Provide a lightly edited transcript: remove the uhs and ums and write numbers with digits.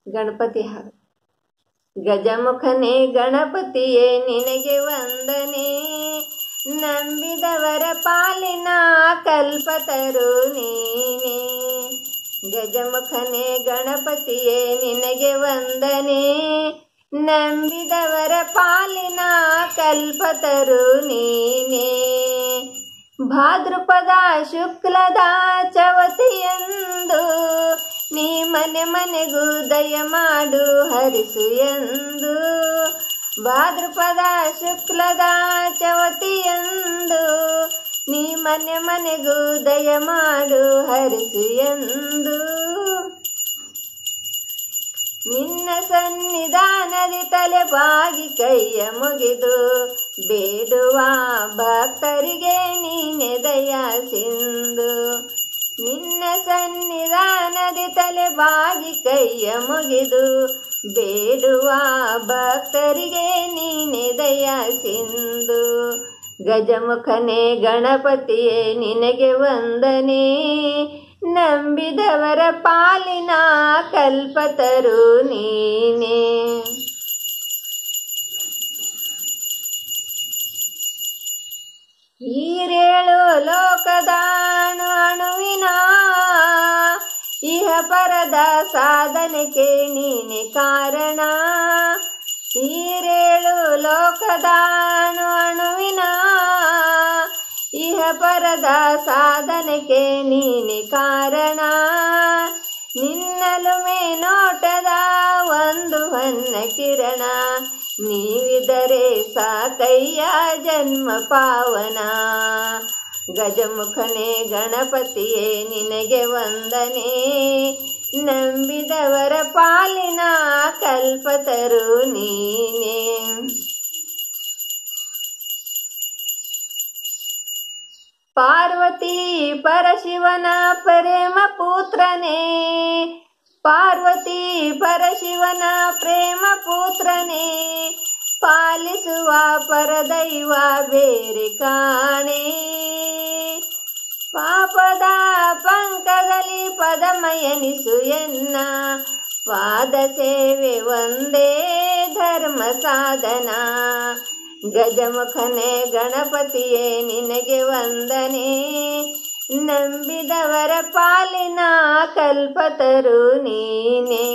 ಗಣಪತಿ ಹಾಡು. ಗಜಮುಖನೇ ಗಣಪತಿಯೇ ನಿನಗೆ ವಂದನೆ, ನಂಬಿದವರ ಪಾಲಿನ ಕಲ್ಪತರು ನೀನೇ. ಗಜಮುಖನೇ ಗಣಪತಿಯೇ ನಿನಗೆ ವಂದನೆ, ನಂಬಿದವರ ಪಾಲಿನ ಕಲ್ಪತರು ನೀನೇ. ಭಾದ್ರಪದ ಶುಕ್ಲದ ಚವತಿಯಂದು ನೀ ಮನೆ ಮನೆಗೂ ದಯ ಮಾಡು ಹರಿಸು ಎಂದು. ಭಾದ್ರಪದ ಶುಕ್ಲದ ಚವತಿಯಂದು ನೀ ಮನೆ ಮನೆಗೂ ದಯ ಮಾಡು ಹರಿಸು ಎಂದು. ನಿನ್ನ ಸನ್ನಿಧಾನದಿ ತಲೆ ಬಾಗಿ ಕೈಯ ಮುಗಿದು ಬೇಡುವ ಭಕ್ತರಿಗೆ ನೀನೆ ದಯ ಸಿಂಧು. ನಿನ್ನ ಸನ್ನಿಧಾನದಿ ತಲೆ ಬಾಗಿ ಕೈಯ ಮುಗಿದು ಬೇಡುವ ಭಕ್ತರಿಗೆ ನೀನೆ ದಯ ಸಿಂಧು. ಗಜಮುಖನೇ ಗಣಪತಿಯೇ ನಿನಗೆ ವಂದನೆ, ನಂಬಿದವರ ಪಾಲಿನ ಕಲ್ಪತರು ನೀನೇ. ಈರೇಳು ಲೋಕದ ಅಣುವಿನ ಇಹ ಪರದ ಸಾಧನೆಗೆ ನೀನೆ ಕಾರಣ. ಈರೇಳು ಲೋಕದ ಅಣುವಿನ ಇಹ ಪರದ ಸಾಧನೆಗೆ ನೀನೆ ಕಾರಣ. ನಿನ್ನಲುಮೆ ನೋಟದ ಒಂದು ಹೊನ್ನ ಕಿರಣ, ನೀವಿದರೆ ಸಾಕಯ್ಯ ಜನ್ಮ ಪಾವನ. ಗಜಮುಖನೇ ಗಣಪತಿಯೇ ನಿನಗೆ ವಂದನೆ, ನಂಬಿದವರ ಪಾಲಿನ ಕಲ್ಪತರು ನೀನೇ. ಪಾರ್ವತಿ ಪರಶಿವನ ಪ್ರೇಮ ಪುತ್ರನೇ, ಪಾರ್ವತಿ ಪರಶಿವನ ಪ್ರೇಮ ಪುತ್ರನೇ, ಪಾಲಿಸುವ ಪರದೈವ ಬೇರೆ ಕಾಣೆ. ಪಾಪದ ಪಂಕದಲ್ಲಿ ಪದಮಯನಿಸು ಎನ್ನ, ಪಾದ ಸೇವೆ ಒಂದೇ ಧರ್ಮ ಸಾಧನ. ಗಜಮುಖನೇ ಗಣಪತಿಯೇ ನಿನಗೆ ವಂದನೆ, ನಂಬಿದವರ ಪಾಲಿನ ಕಲ್ಪತರು ನೀನೇ.